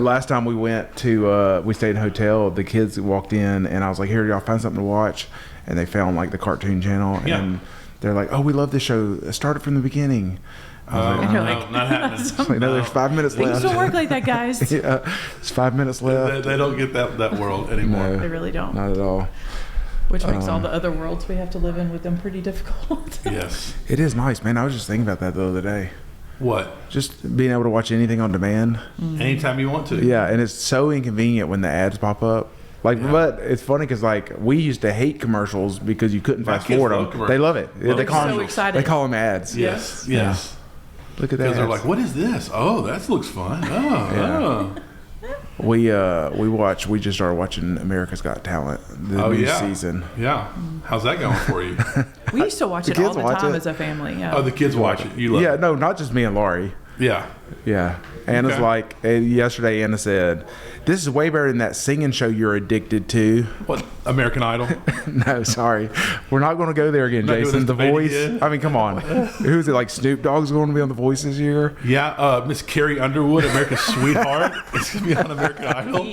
last time we went to, we stayed in a hotel, the kids walked in and I was like, here, y'all find something to watch. And they found like the Cartoon Channel and they're like, oh, we love this show. Start it from the beginning. No, not happening. Like, no, there's 5 minutes left. Things don't work like that, guys. It's 5 minutes left. They don't get that world anymore. No, They really don't. not at all. Which makes all the other worlds we have to live in with them pretty difficult. Yes. It is nice, man. I was just thinking about that the other day. What? Just being able to watch anything on demand. Anytime you want to. Yeah, and it's so inconvenient when the ads pop up. Like, but it's funny because like we used to hate commercials because you couldn't fast forward them. They love it. They call them excited. They call them ads. Yes. Look at that. Because they're like, what is this? Oh, that looks fun. Oh. We just started watching America's Got Talent, the new season. Yeah. How's that going for you? We used to watch it all the time as a family. Yeah. Oh, the kids watch it. You love it. No, not just me and Laurie. Yeah. Yeah. Anna's like, yesterday Anna said, this is way better than that singing show you're addicted to. What? American Idol? No, sorry. We're not going to go there again, Jason. The Voice. Again? I mean, come on. Who's it? Like Snoop Dogg's going to be on The Voice this year? Yeah. Miss Carrie Underwood, America's Sweetheart. It's going to be on American Idol.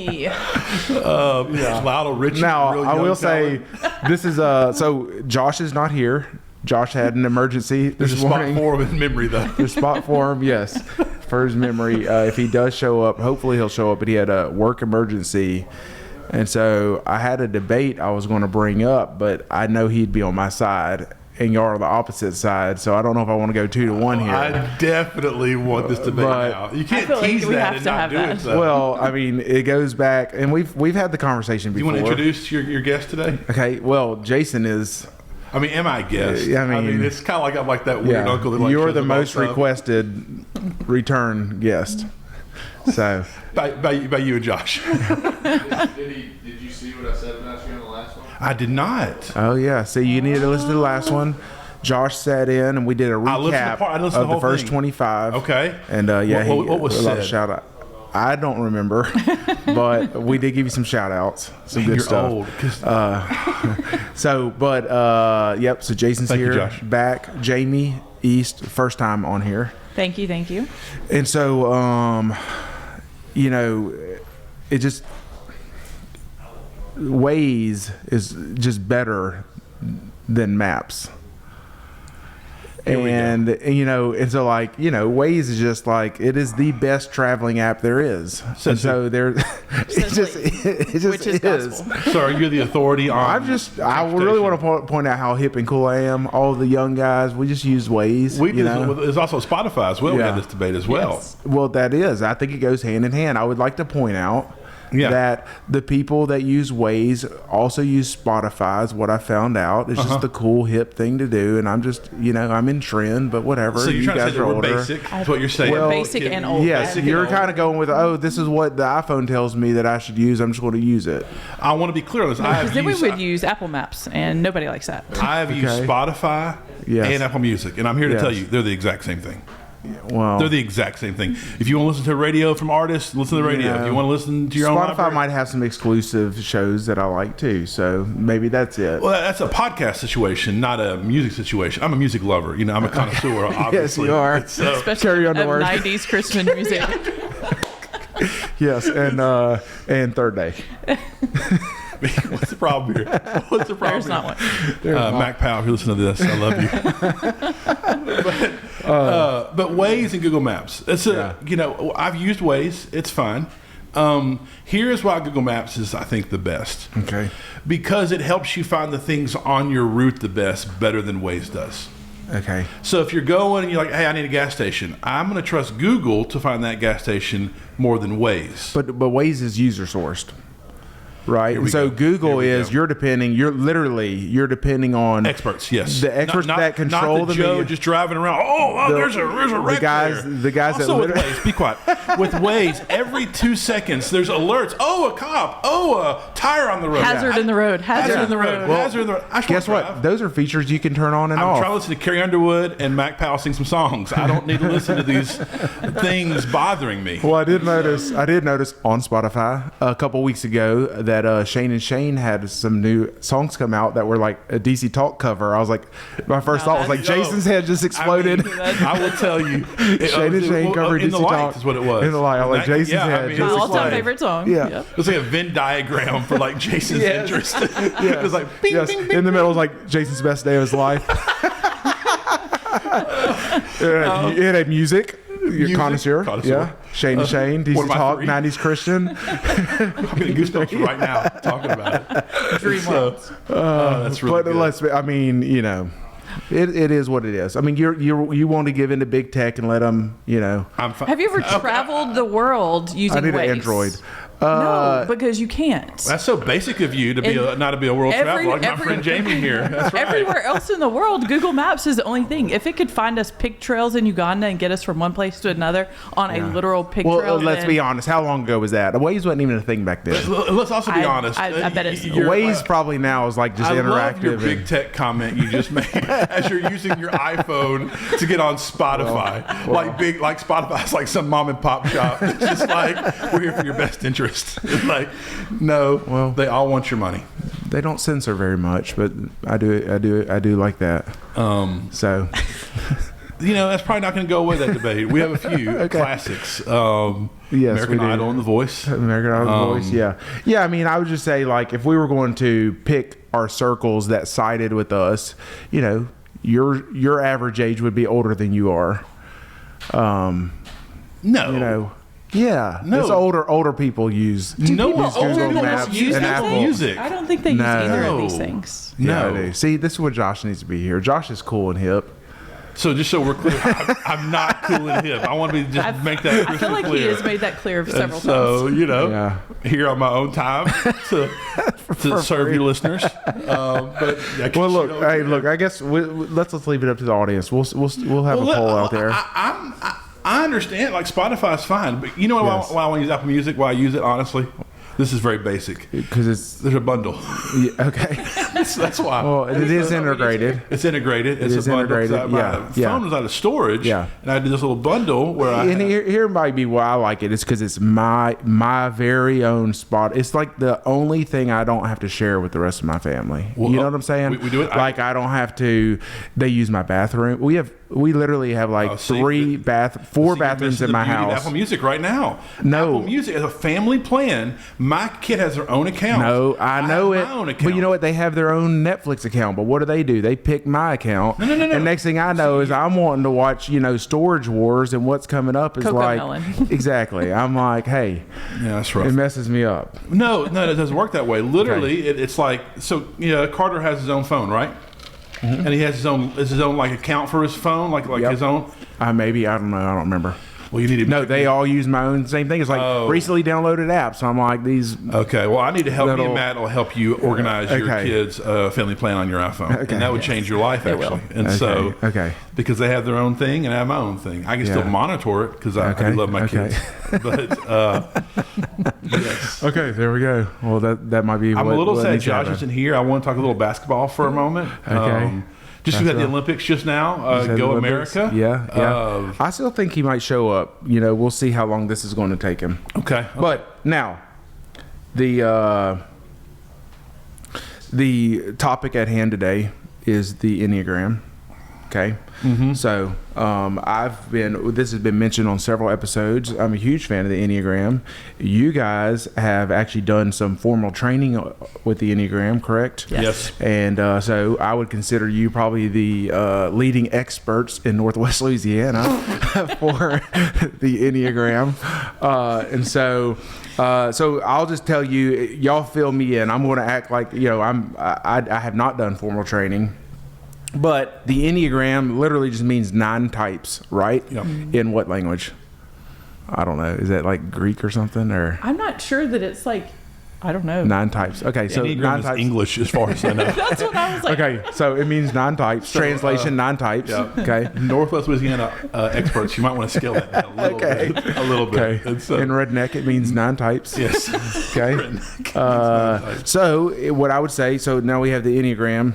Lionel Richie. Now, really I will talent. say, this is, so Josh is not here. Josh had an emergency There's this a spot morning. for him in memory, though. There's a spot for him, yes, for his memory. If he does show up, hopefully he'll show up, but he had a work emergency. And so I had a debate I was going to bring up, but I know he'd be on my side, and y'all are the opposite side, so I don't know if I want to go 2-1 here. I definitely want this debate now. You can't tease that and not do it. So. Well, I mean, it goes back, and we've had the conversation before. You want to introduce your guest today? Okay, well, Jason is... I mean, am I a guest? I mean, it's kind of like I'm like that weird uncle that like you're shows the up most all requested return guest. So by you and Josh. Did you see what I said about you on the last one? I did not. Oh yeah, so you need to listen to the last one. Josh sat in and we did a recap of the first 25. Okay. And what was said? Shout out. I don't remember, but we did give you some shout outs, some good stuff. Old. So Jason's Thank here, you, Josh. back. Jamie East, first time on here. Thank you. And so, it just, Waze is just better than Maps. And so like, Waze is just like, it is the best traveling app there is. And so there, it just is. So are you the authority on? I really want to point out how hip and cool I am. All the young guys, we just use Waze. There's also Spotify as well. Yeah. We had this debate as well. Yes. Well, that is. I think it goes hand in hand. I would like to point out that the people that use Waze also use Spotify is what I found out. It's just the cool hip thing to do, and I'm just I'm in trend, but whatever. So you're trying to say that we're basic? That's what you're saying. We're basic and old. Yes, you're kind of going with this is what the iPhone tells me that I should use. I'm just going to use it. I want to be clear on this. Because then we would use Apple Maps, and nobody likes that. I have used Spotify and Apple Music, and I'm here to tell you they're the exact same thing. Well, they're the exact same thing. If you want to listen to radio from artists, listen to the radio. If you want to listen to your own Spotify might have some exclusive shows that I like too, so maybe that's it. Well, that's a podcast situation, not a music situation. I'm a music lover. I'm a connoisseur, obviously. Yes, you are. Especially of 90s Christian music. Yes, and Third Day. What's the problem here? What's the problem? There's not one. Mac Powell, if you listen to this, I love you. But Waze and Google Maps. It's I've used Waze. It's fine. Here's why Google Maps is, I think, the best. Okay. Because it helps you find the things on your route the best, better than Waze does. Okay. So if you're going and you're like, hey, I need a gas station, I'm going to trust Google to find that gas station more than Waze. But Waze is user sourced. Right. And so Google you're depending on experts. Yes. The experts that control not the Joe just driving around. There's a wreck the guys also that with Waze, be quiet. With Waze, every 2 seconds there's alerts. Oh, a cop. Oh, a tire on the road. Hazard in the road. Hazard in the road. Well, hazard in the road. Guess what? Those are features you can turn on and off. I'm trying to listen to Carrie Underwood and Mac Powell sing some songs. I don't need to listen to these things bothering me. Well, I did notice on Spotify a couple weeks ago that that Shane and Shane had some new songs come out that were like a DC Talk cover. I was like, my first thought was like, Jason's head just exploded. I will tell you, Shane and Shane covered In the DC Light Talk. is what it was. In the Light. I was like, Jason's head just My all-time exploded. favorite song. Yeah. Yep. It was like a Venn diagram for like Jason's interest. It was like, bing, Yes. bing, bing. In the middle was like Jason's best day of his life. It had music. Connoisseur. Yeah. Shane and Shane, DC what am I, Talk, 3? 90s Christian. I'm getting goosebumps right now talking about it. Dream world. That's really But good. I mean, you know, it is what it is. I mean, you want to give into big tech and let them, you know. I'm fine. Have you ever traveled the world using I need Waze? an Android. No, because you can't. That's so basic of you to be not to be a world traveler like my friend Jamie here. That's right. Everywhere else in the world, Google Maps is the only thing. If it could find us pig trails in Uganda and get us from one place to another on a literal pig Well, trail, let's then be honest. How long ago was that? Waze wasn't even a thing back then. Let's also be honest. I bet it's- Waze probably now is like just I interactive. love your big and- tech comment you just made as you're using your iPhone to get on Spotify. Like Spotify's like some mom and pop shop. It's just like, we're here for your best interest. It's like, no, they all want your money. They don't censor very much, but I do like that. So You know, that's probably not going to go away, that debate. We have a few classics. Yes, American we do. Idol and The Voice. American Idol Voice, yeah. I mean, I would just say, like, if we were going to pick our circles that sided with us, you know, your average age would be older than you are. No. You know, yeah. No. It's older people use. No people one's older older than than us us use use and Apple Apple. Music. I don't think they use No. either of No. these things. Yeah, No. I do. See, this is where Josh needs to be here. Josh is cool and hip. So just so we're clear, I'm not cool and hip. I want to just make that I crystal feel like clear. he has made that clear several So, times. you know, Yeah. here on my own time to serve your listeners. But I guess Well, you look, don't hey, care. look. I guess let's leave it up to the audience. We'll have a poll out there. I understand, like Spotify's fine, but you know Yes. why I want to use Apple Music, why I use it, honestly? This is very basic. Because it's There's a bundle. okay. That's why. Well, it is integrated. It's integrated. It's is a bundle. 'Cause integrated, My yeah. phone was out of storage. Yeah. And I did this little bundle where I And had- here might be why I like it. It's because it's my very own spot. It's like the only thing I don't have to share with the rest of my family. Well, you know what I'm saying? we do it- Like I don't have to. They use my bathroom. We literally have like see, four See, bathrooms you're in missing my the beauty of house. Apple Music right now. No. Apple Music as a family plan. My kid has their own account. No, I know have it. My own account. But you know what? They have their own Netflix account. But what do? They pick my account. No. And next thing I know is I'm wanting to watch, Storage Wars, and what's coming up is Cocomelon. exactly. I'm like, hey, Yeah, that's rough. it messes me up. No, it doesn't work that way. Literally, it's like so. Carter has his own phone, right? And he has his own like account for his phone, like Yep. his own. Maybe I don't know. I don't remember. Well, you need to. No, they all use my own same thing. It's like Oh. recently downloaded apps. So I'm like these. Okay, well, I need to help me That'll- and Matt will help you organize your Okay. kids' family plan on your iPhone, Okay. and that would change your life actually. And so, Okay. because they have their own thing and I have my own thing, I can still Yeah. monitor it because I do love my Okay. kids. But yes. Okay, there we go. Well, that might be. I'm what, a little what sad needs to Josh happen. isn't here. I want to talk a little basketball for a moment. Okay. Just we had the Basketball. Olympics just now. Is that Go Olympics? America. Yeah. I still think he might show up. We'll see how long this is going to take him. Okay. But now, the topic at hand today is the Enneagram. Okay. Mm-hmm. So this has been mentioned on several episodes. I'm a huge fan of the Enneagram. You guys have actually done some formal training with the Enneagram, correct? Yes. And so I would consider you probably the leading experts in Northwest Louisiana for the Enneagram. And so I'll just tell you, y'all fill me in. I'm going to act like, I have not done formal training. But the Enneagram literally just means 9 types, right? Yep. In what language? I don't know. Is that like Greek or something? Or I'm not sure that it's like, I don't know. 9 types. Okay, so Enneagram 9 is types. English as far as I know. That's what I was like. Okay, so it means 9 types. Translation, 9 types. yeah. Okay. Northwest Louisiana experts, you might want to scale that down a little Okay. bit. A little bit. Okay. And so- In redneck, it means 9 types. yes. Okay. So what I would say, so now we have the Enneagram.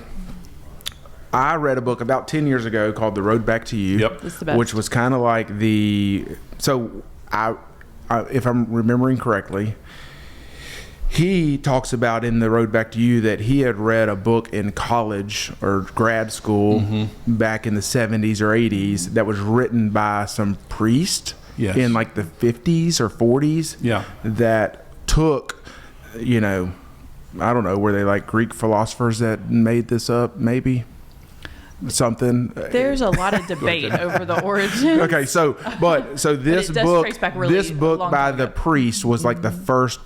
I read a book about 10 years ago called The Road Back to You, Yep. It's the best. which was kind of like if I'm remembering correctly, he talks about in The Road Back to You that he had read a book in college or grad school back in the 70s or 80s that was written by some priest in like the 50s or 40s that took, you know, I don't know, were they like Greek philosophers that made this up, maybe? Something. There's a lot of debate over the origin. Okay, so this book, this book by the priest was like the first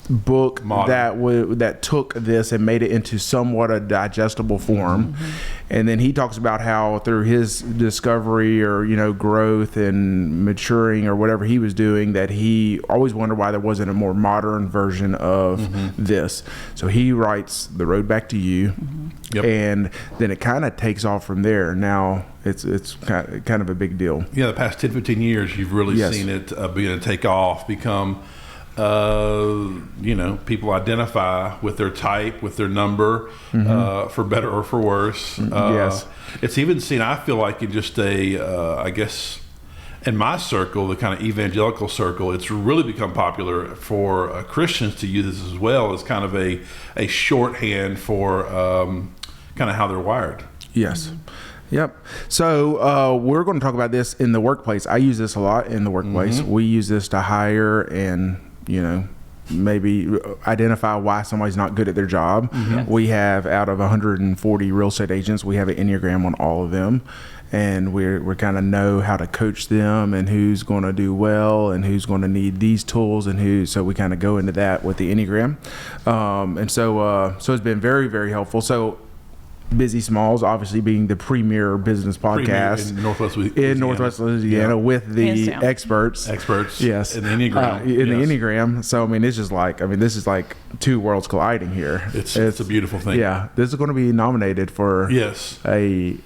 book that took this and made it into somewhat a digestible form. And then he talks about how through his discovery or, you know, growth and maturing or whatever he was doing, that he always wondered why there wasn't a more modern version of this. So he writes The Road Back to You, and then it kind of takes off from there. Now it's kind of a big deal. Yeah, the past 10, 15 years, you've really seen it begin to take off, become, you know, people identify with their type, with their number, for better or for worse. It's even seen, I feel like, in just I guess, in my circle, the kind of evangelical circle, it's really become popular for Christians to use this as well as kind of a shorthand for kind of how they're wired. Yes. Yep. So we're going to talk about this in the workplace. I use this a lot in the workplace. We use this to hire and, you know, maybe identify why somebody's not good at their job. We have, out of 140 real estate agents, we have an Enneagram on all of them. And we're kind of know how to coach them and who's going to do well and who's going to need these tools and so we kind of go into that with the Enneagram. And so it's been very, very helpful. So Busy Smalls, obviously being the premier business podcast in Northwest Louisiana with the experts. Yes. In the Enneagram. The Enneagram. So, I mean, it's just like, this is like two worlds colliding here. It's a beautiful thing. Yeah. This is going to be nominated for a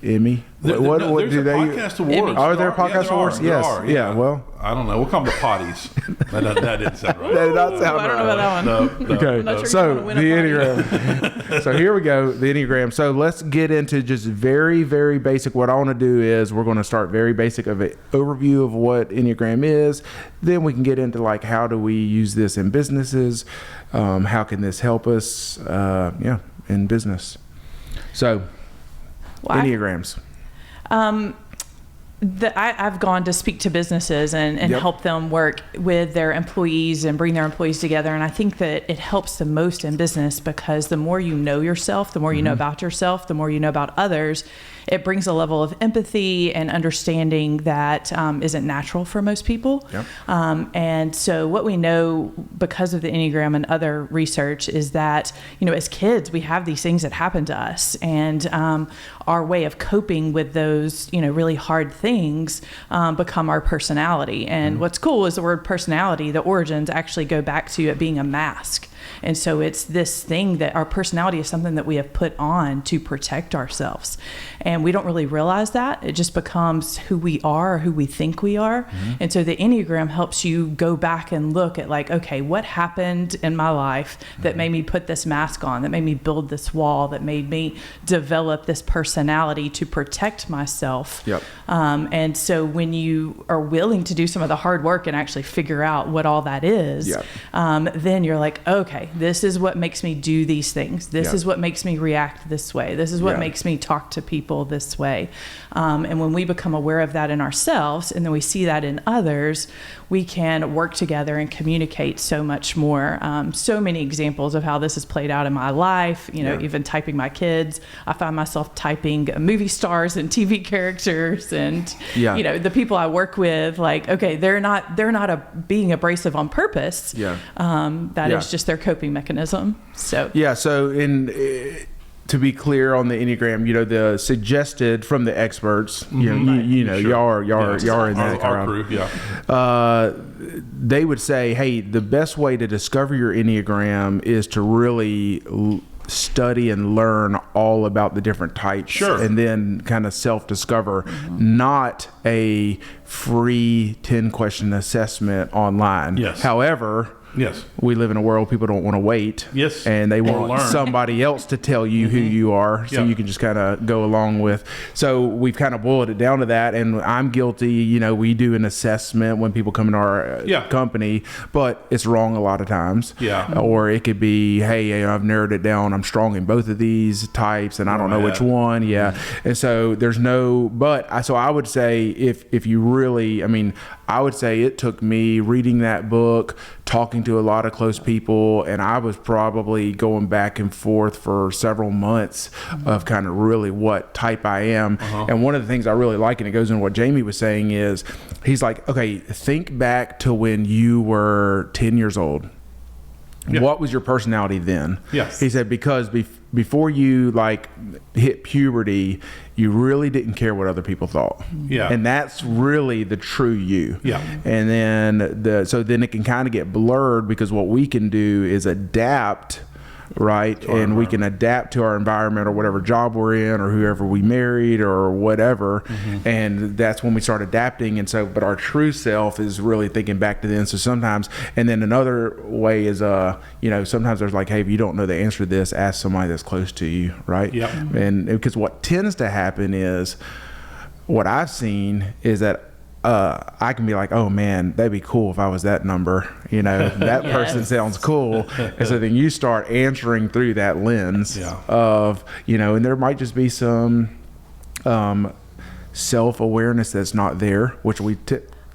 Emmy. There's podcast awards. Are there podcast awards? Yes. Yeah. Well, I don't know. We'll call them the potties. that didn't sound right. That did not sound right. I don't know about that one. Okay. I'm not sure So you wanna win the a Enneagram. So here we go. The Enneagram. So let's get into just very, very basic. What I want to do is we're going to start very basic of an overview of what Enneagram is. Then we can get into like how do we use this in businesses? How can this help us? In business. So. Enneagrams. I've gone to speak to businesses and help them work with their employees and bring their employees together. And I think that it helps the most in business because the more you know yourself, the more you know about yourself, the more you know about others, it brings a level of empathy and understanding that isn't natural for most people. And so what we know because of the Enneagram and other research is that, you know, as kids, we have these things that happen to us, and our way of coping with those, you know, really hard things become our personality. And what's cool is the word personality, the origins actually go back to it being a mask. And so it's this thing that our personality is something that we have put on to protect ourselves. And we don't really realize that. It just becomes who we are, or who we think we are. And so the Enneagram helps you go back and look at like, okay, what happened in my life that made me put this mask on, that made me build this wall, that made me develop this personality to protect myself. And so when you are willing to do some of the hard work and actually figure out what all that is, then you're like, okay, this is what makes me do these things. This is what makes me react this way. This is what makes me talk to people this way. And when we become aware of that in ourselves and then we see that in others, we can work together and communicate so much more. So many examples of how this has played out in my life, you know, even typing my kids. I find myself typing movie stars and TV characters and, you know, the people I work with, like, okay, they're not being abrasive on purpose. That is just their coping mechanism. So to be clear on the Enneagram, you know, the suggested from the experts, you know, y'all are in that our crew, they would say, hey, the best way to discover your Enneagram is to really study and learn all about the different types and then kind of self-discover, not a free 10-question assessment online. However, Yes. We live in a world people don't want to wait. Yes. And they Or want learn. somebody else to tell you who you are, so Yeah. you can just kind of go along with. So we've kind of boiled it down to that, and I'm guilty. You know, we do an assessment when people come into our company, but it's wrong a lot of times. Yeah. Or it could be, hey, I've narrowed it down. I'm strong in both of these types, and I don't know which one. Yeah. And so there's no, so I would say if you really, I mean, I would say it took me reading that book, talking to a lot of close people, and I was probably going back and forth for several months of kind of really what type I am. And one of the things I really like, and it goes into what Jamie was saying, is he's like, okay, think back to when you were 10 years old. Yeah. What was your personality then? Yes. He said, because before you like hit puberty, you really didn't care what other people thought. Yeah. And that's really the true you. Yeah. And then so then it can kind of get blurred, because what we can do is adapt, right? And we can adapt to our environment, or whatever job we're in, or whoever we married, or whatever. And that's when we start adapting. And so, but our true self is really thinking back to then. So sometimes, and then another way is, you know, sometimes there's like, hey, if you don't know the answer to this, ask somebody that's close to you, right? Yep. And because what tends to happen is, what I've seen is that I can be like, oh man, that'd be cool if I was that number, you know, that person sounds cool. And so then you start answering through that lens of, you know, and there might just be some self-awareness that's not there, which we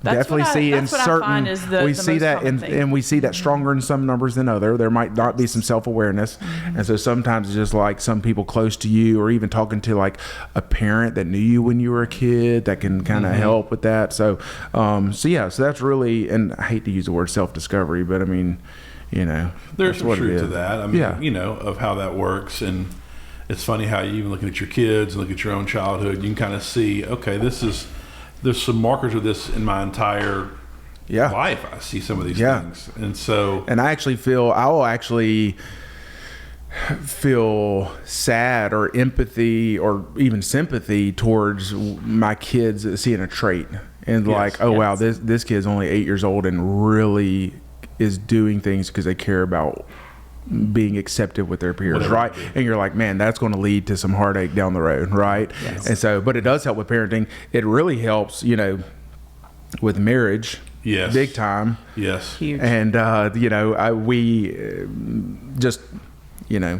definitely see in certain, we see that and we see that stronger in some numbers than other. There might not be some self-awareness. And so sometimes it's just like some people close to you, or even talking to like a parent that knew you when you were a kid, that can kind of help with that. So so that's really, and I hate to use the word self-discovery, but I mean, you know, there's some truth to that. I mean, you know, of how that works. And it's funny how you, even looking at your kids and look at your own childhood, you can kind of see, okay, there's some markers of this in my entire life. I see some of these things. And so, and I will actually feel sad or empathy or even sympathy towards my kids seeing a trait and like, oh wow, this kid's only 8 years old and really is doing things because they care about being accepted with their peers, right? And you're like, man, that's going to lead to some heartache down the road, right? And so, but it does help with parenting. It really helps, you know, with marriage, big time. Huge. And you know, we just, you know,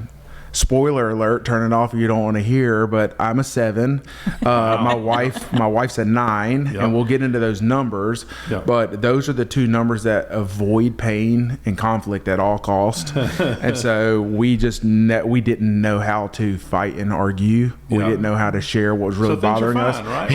spoiler alert, turn it off if you don't want to hear, but I'm a 7. My wife's a 9, and we'll get into those numbers. But those are the two numbers that avoid pain and conflict at all cost. And so we just we didn't know how to fight and argue. We didn't know how to share what was really bothering us. Right?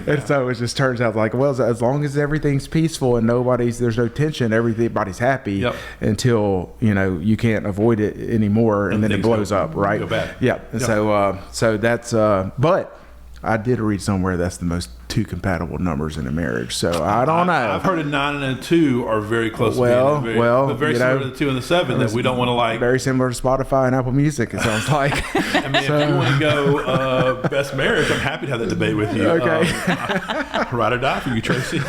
And so it just turns out like, well, as long as everything's peaceful and there's no tension, everybody's happy until, you know, you can't avoid it anymore, and then it blows up, right? And so that's but I did read somewhere that's the most 2 compatible numbers in a marriage. So I don't know. I've heard a 9 and a 2 are very close. But very similar to the 2 and the 7 that we don't want to like. Very similar to Spotify and Apple Music, it sounds like. I mean, if you want to go best marriage, I'm happy to have that debate with you. Okay. Ride or die for you, Tracy.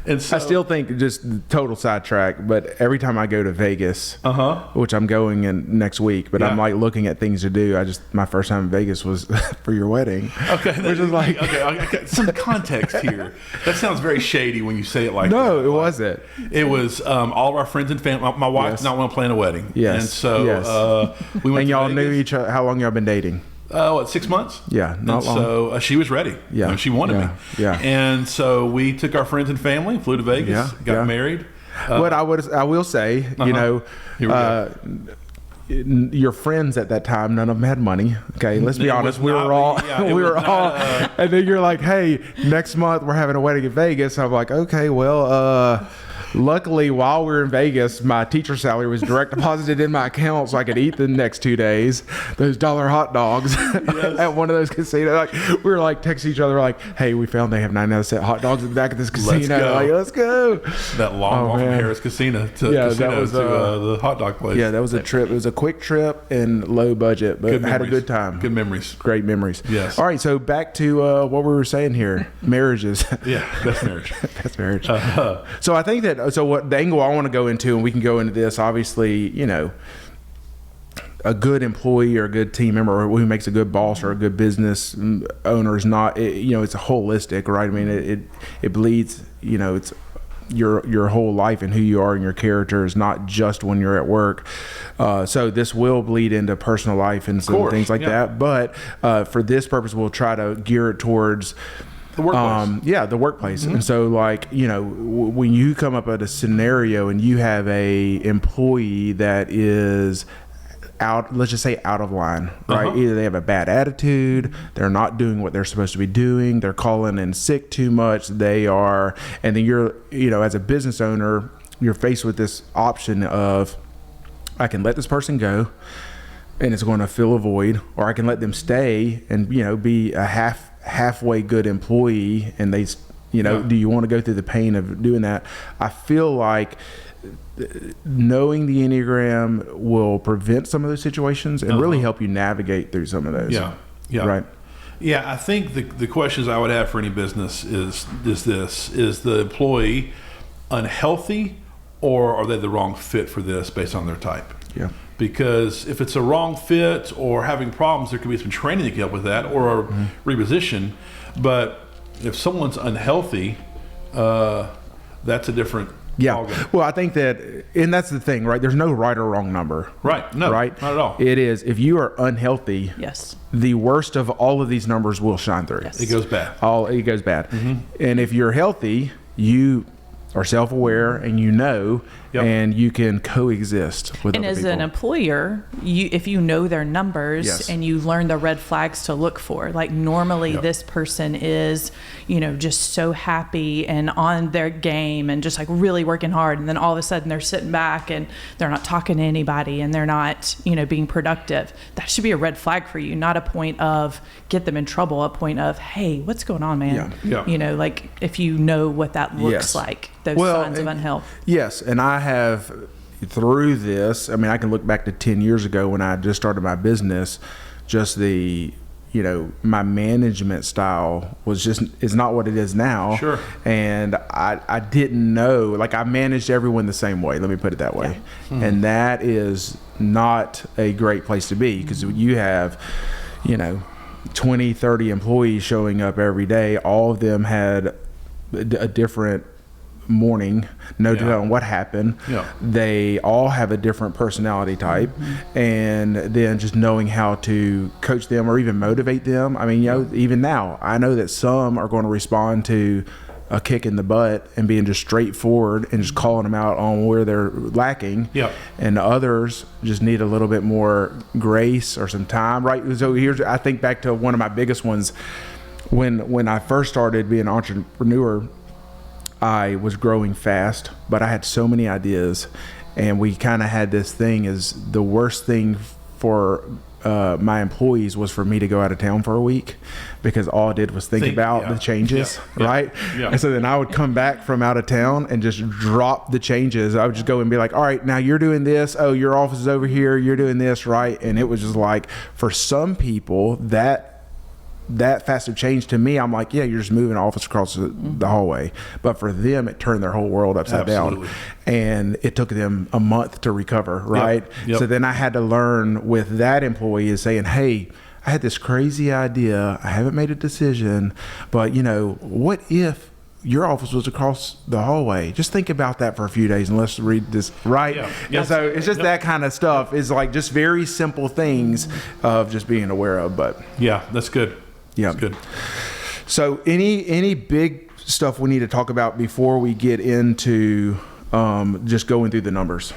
And so, I still think, just total sidetrack, but every time I go to Vegas, which I'm going in next week, but I'm like looking at things to do. My first time in Vegas was for your wedding. Okay. Which is like, okay, some context here. That sounds very shady when you say it like that. No, it wasn't. It was all of our friends and family. My wife did not want to plan a wedding. Yes. And so we went and y'all to knew Vegas. each other. How long y'all been dating? 6 months? Yeah, not long. So she was ready. Yeah. She wanted me. Yeah. And so we took our friends and family, flew to Vegas, got married. But I will say, you know, your friends at that time, none of them had money. Okay, let's be honest. We were all, and then you're like, hey, next month we're having a wedding in Vegas. I'm like, okay, well, Luckily, while we were in Vegas, my teacher salary was direct deposited in my account so I could eat the next 2 days those dollar hot dogs at one of those casinos. Like, we were like texting each other like, hey, we found they have 99-cent hot dogs in the back of this casino. Let's go. That long walk from Harris Casino to the hot dog place. Yeah, that was a trip. It was a quick trip and low budget, but had a good time. Good memories. Great memories. Yes. All right, so back to what we were saying here. Marriages. Yeah, best marriage. Best marriage. So I think that, what the angle I want to go into, and we can go into this, obviously, a good employee or a good team member who makes a good boss or a good business owner is not, it's a holistic, right? I mean, it bleeds, it's your whole life and who you are and your character is not just when you're at work. So this will bleed into personal life and some things like that. But for this purpose, we'll try to gear it towards the workplace. The workplace. And so, like, when you come up at a scenario and you have a employee that is let's just say out of line, right? Either they have a bad attitude, they're not doing what they're supposed to be doing, they're calling in sick too much, and then you're, as a business owner, you're faced with this option of, I can let this person go and it's going to fill a void, or I can let them stay and, be a halfway good employee, and they, do you want to go through the pain of doing that? I feel like knowing the Enneagram will prevent some of those situations and really help you navigate through some of those. Yeah. Right. Yeah, I think the questions I would have for any business is the employee unhealthy, or are they the wrong fit for this based on their type? Yeah. Because if it's a wrong fit or having problems, there could be some training to help with that, or reposition. But if someone's unhealthy, that's a different ballgame. Well, I think that, and that's the thing, right? There's no right or wrong number. Right. No, right? Not at all. It is, if you are unhealthy, yes, the worst of all of these numbers will shine through. Yes. It goes bad. It goes bad. And if you're healthy, you are self-aware and and you can coexist with other people. And as an employer, if you know their numbers and you learn the red flags to look for, like normally this person is, just so happy and on their game and just like really working hard, and then all of a sudden they're sitting back and they're not talking to anybody and they're not, being productive. That should be a red flag for you, not a point of get them in trouble, a point of, hey, what's going on, man? Like if you know what that looks like, those signs of unhealth. Yes, and I have, through this, I mean, I can look back to 10 years ago when I just started my business, just the, my management style is not what it is now. Sure. And I didn't know, like, I managed everyone the same way, let me put it that way. Yeah. And that is not a great place to be, because you have, 20, 30 employees showing up every day. All of them had a different morning, no doubt on what happened. They all have a different personality type, and then just knowing how to coach them or even motivate them. I mean, even now I know that some are going to respond to a kick in the butt and being just straightforward and just calling them out on where they're lacking. And others just need a little bit more grace or some time, right? So I think back to one of my biggest ones when I first started being an entrepreneur. I was growing fast, but I had so many ideas, and we kind of had this thing is the worst thing for my employees was for me to go out of town for a week, because all I did was think about the changes, right? And so then I would come back from out of town and just drop the changes. I would just go and be like, all right, now you're doing this. Oh, your office is over here. You're doing this, right? And it was just like, for some people, that fast of change, to me, I'm like, yeah, you're just moving office across the hallway. But for them, it turned their whole world upside down. And it took them a month to recover, right? So then I had to learn with that employee is saying, hey, I had this crazy idea. I haven't made a decision, but what if your office was across the hallway? Just think about that for a few days and let's read this, right? And so it's just that kind of stuff is like just very simple things of just being aware of. But that's good. Yeah. That's good. So any big stuff we need to talk about before we get into just going through the numbers?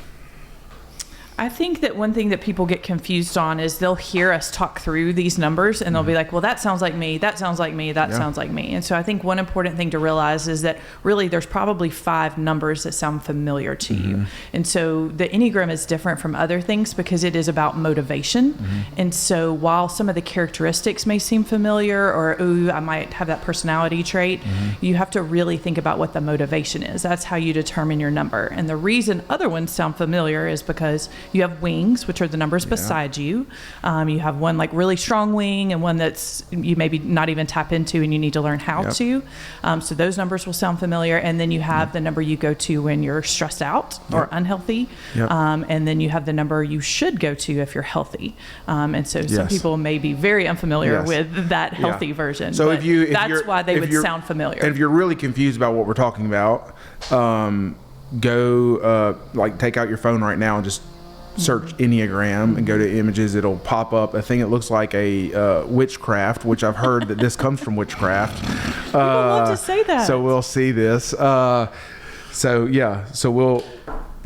I think that one thing that people get confused on is they'll hear us talk through these numbers and they'll be like, well, that sounds like me, that sounds like me, that sounds like me. And so I think one important thing to realize is that really there's probably 5 numbers that sound familiar to you. And so the Enneagram is different from other things because it is about motivation. And so while some of the characteristics may seem familiar or, ooh, I might have that personality trait, you have to really think about what the motivation is. That's how you determine your number. And the reason other ones sound familiar is because you have wings, which are the numbers beside you. You have one like really strong wing and one that's you maybe not even tap into and you need to learn how to. So those numbers will sound familiar. And then you have the number you go to when you're stressed out or unhealthy. And then you have the number you should go to if you're healthy. And so some people may be very unfamiliar with that healthy version. So that's why they would sound familiar. And if you're really confused about what we're talking about, go like take out your phone right now and just search Enneagram and go to images. It'll pop up a thing that looks like a witchcraft, which I've heard that this comes from witchcraft. People love to say that. So we'll see this. So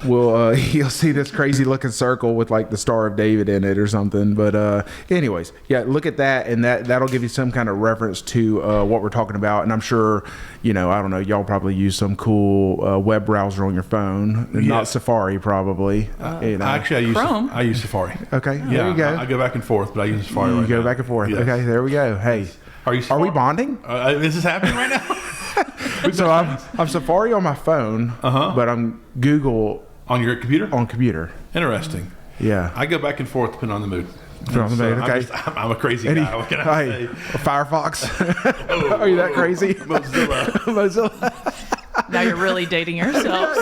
you'll see this crazy looking circle with like the Star of David in it or something. But anyways, look at that, and that'll give you some kind of reference to what we're talking about. And I'm sure, I don't know, y'all probably use some cool web browser on your phone, not Safari probably. Actually, Chrome. I use Safari. Okay, there you go. I go back and forth, but I use Safari. You go back and forth. Yes. Okay, there we go. Hey, are we bonding? Is this happening right now? So I'm Safari on my phone, but I'm Google on your computer. On computer. Interesting. Yeah. I go back and forth depending on the mood. Okay. I'm a crazy guy. What can I say? Firefox. Are you that crazy? Mozilla. Now you're really dating yourself.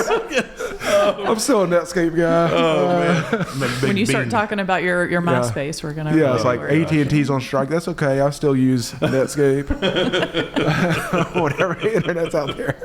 I'm still a Netscape guy. Man. When you start talking about your MySpace, we're gonna. Yeah, it's like AT&T's on strike. That's okay. I still use Netscape. Whatever internet's out there.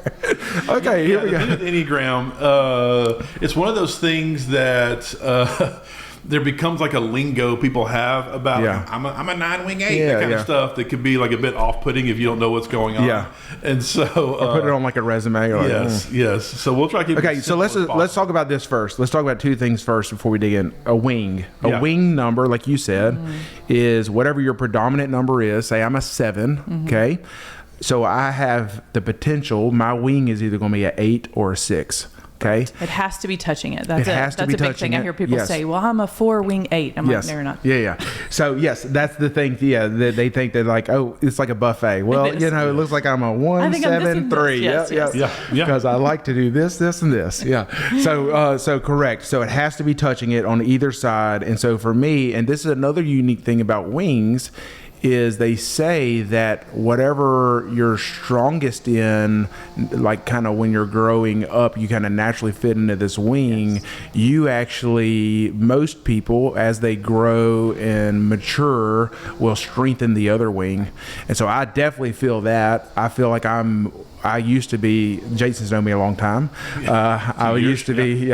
Okay, here we go. Enneagram. It's one of those things that. There becomes like a lingo people have about I'm a 9 wing 8, that kind of stuff that could be like a bit off-putting if you don't know what's going on. Yeah. And so or put it on like a resume. Or yes. So we'll try to keep it so let's talk about this first. Let's talk about 2 things first before we dig in. A wing. A wing number, like you said, is whatever your predominant number is. Say I'm a 7, okay? So I have the potential, my wing is either going to be an 8 or a 6. Okay. It has to be touching it. That's a big thing. I hear people say, well, I'm a 4 wing 8. I'm like, no, you're not. Yeah. So, yes, that's the thing. Yeah, that they think that like, oh, it's like a buffet. Well, it looks like I'm a 1, 7, 3. Yes. Because I like to do this, and this. Yeah. So correct. So it has to be touching it on either side. And so for me, and this is another unique thing about wings, is they say that whatever you're strongest in, like kind of when you're growing up, you kind of naturally fit into this wing. You actually, most people, as they grow and mature, will strengthen the other wing. And so I definitely feel that. I feel like I used to be, Jason's known me a long time. I used to be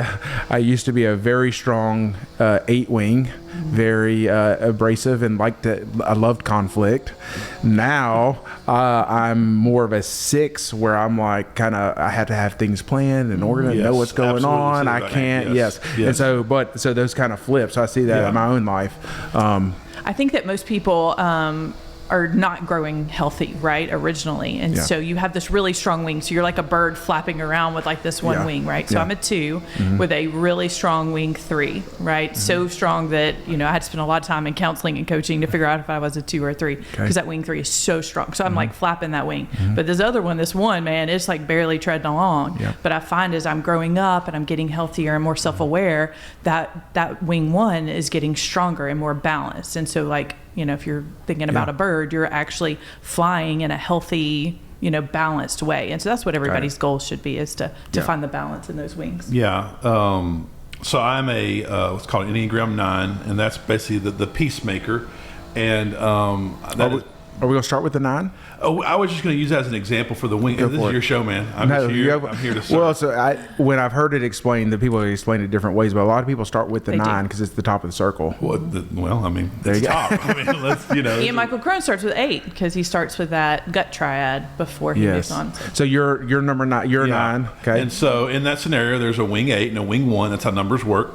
a very strong 8 wing, very abrasive, and I loved conflict. Now I'm more of a 6, where I'm like I have to have things planned and organized, know what's going on. I can't. Yes. And so those kind of flips, I see that in my own life. I think that most people are not growing healthy, right, originally. And so you have this really strong wing. So you're like a bird flapping around with like this one wing, right? So I'm a 2 with a really strong wing 3, right? So strong that, I had to spend a lot of time in counseling and coaching to figure out if I was a 2 or a 3, because that wing 3 is so strong. So I'm like flapping that wing. But this other one, this 1, man, it's like barely treading along. But I find as I'm growing up and I'm getting healthier and more self-aware, that wing 1 is getting stronger and more balanced. And so like, if you're thinking about a bird, you're actually flying in a healthy, balanced way. And so that's what everybody's goal should be, is to find the balance in those wings. Yeah. So I'm a what's called an Enneagram 9, and that's basically the peacemaker. And are we going to start with the 9? Oh, I was just going to use that as an example for the wing. This is your show, man. I'm here to serve. Well, so when I've heard it explained, the people explain it different ways, but a lot of people start with the 9 because it's the top of the circle. Well, I mean, there you go. I mean, let's, Ian Michael Crone starts with 8 because he starts with that gut triad before he moves on. So you're number 9. You're 9. Okay. And so in that scenario, there's a wing 8 and a wing 1. That's how numbers work.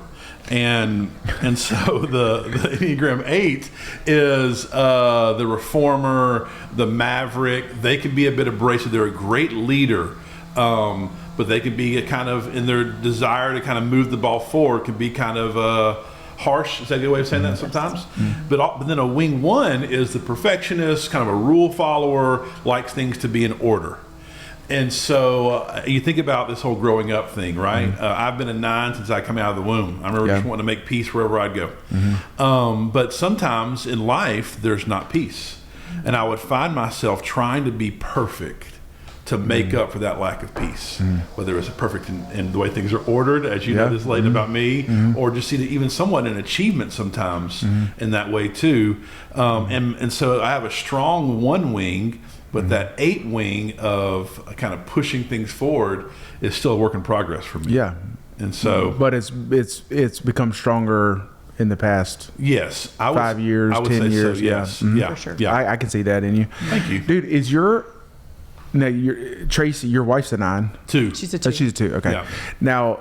And so the Enneagram 8 is the reformer, the maverick. They can be a bit abrasive. They're a great leader, but they can be a kind of, in their desire to kind of move the ball forward, can be kind of harsh. Is that a good way of saying that sometimes? But then a wing 1 is the perfectionist, kind of a rule follower, likes things to be in order. And so you think about this whole growing up thing, right? I've been a 9 since I come out of the womb. I remember just wanting to make peace wherever I'd go. But sometimes in life, there's not peace. And I would find myself trying to be perfect to make up for that lack of peace, whether it's perfect in the way things are ordered, as you know this late about me, or just see that even somewhat an achievement sometimes in that way too. And so I have a strong 1 wing, but that 8 wing of kind of pushing things forward is still a work in progress for me. Yeah. And so, but it's become stronger in the past. Yes, 5 years, 10 years. So, yes, For sure. Yeah. I can see that in you. Thank you, dude. Tracy, your wife's a 9. 2. She's a 2. She's a 2. Okay. Yeah. Now,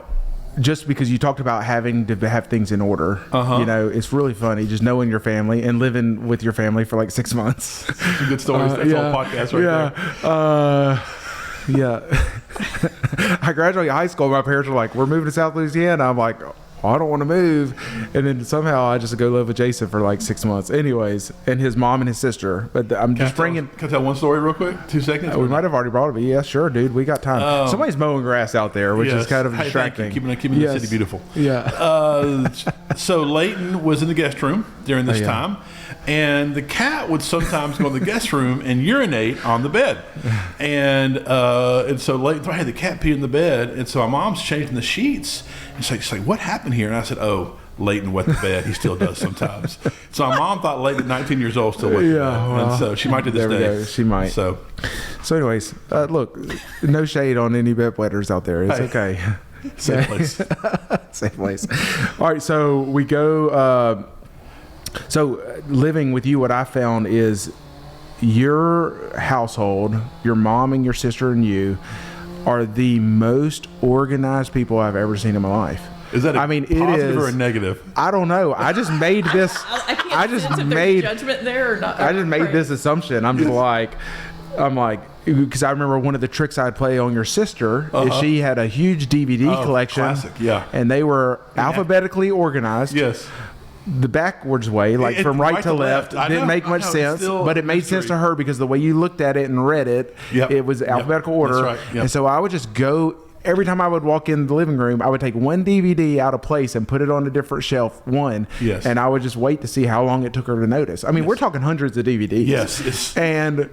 just because you talked about having to have things in order, it's really funny just knowing your family and living with your family for like 6 months. Some good stories. That's all podcast right there. I graduated high school. My parents were like, "We're moving to South Louisiana." I'm like, I don't want to move. And then somehow I just go live with Jason for like 6 months. Anyways, and his mom and his sister. But I'm just bringing. Can I tell one story real quick? 2 seconds? We might have already brought it, but yeah, sure, dude. We got time. Somebody's mowing grass out there, which is kind of distracting. Keeping the city beautiful. Yeah. So Leighton was in the guest room during this time, and the cat would sometimes go in the guest room and urinate on the bed. And so Leighton thought, hey, the cat peed in the bed. And so my mom's changing the sheets. And she's like, what happened here? And I said, oh, Leighton wet the bed. He still does sometimes. So my mom thought Leighton, 19 years old, still wet the bed. Well, and so she might to this day. She might. So anyways, look, no shade on any bedwetters out there. It's okay. Safe place. Safe place. All right, so we go. So living with you, what I found is your household, your mom and your sister and you, are the most organized people I've ever seen in my life. Is that positive or a negative? I don't know. I just made this. I just made judgment there or not. I just made this assumption. I'm like, because I remember one of the tricks I'd play on your sister is she had a huge DVD collection. Classic, yeah. And they were alphabetically organized. Yes. The backwards way, like from right to left, didn't make much sense, but it made sense to her because the way you looked at it and read it, it was alphabetical order. That's right. And so I would just go, every time I would walk in the living room, I would take one DVD out of place and put it on a different shelf, Yes. and I would just wait to see how long it took her to notice. I mean, we're talking hundreds of DVDs. Yes. And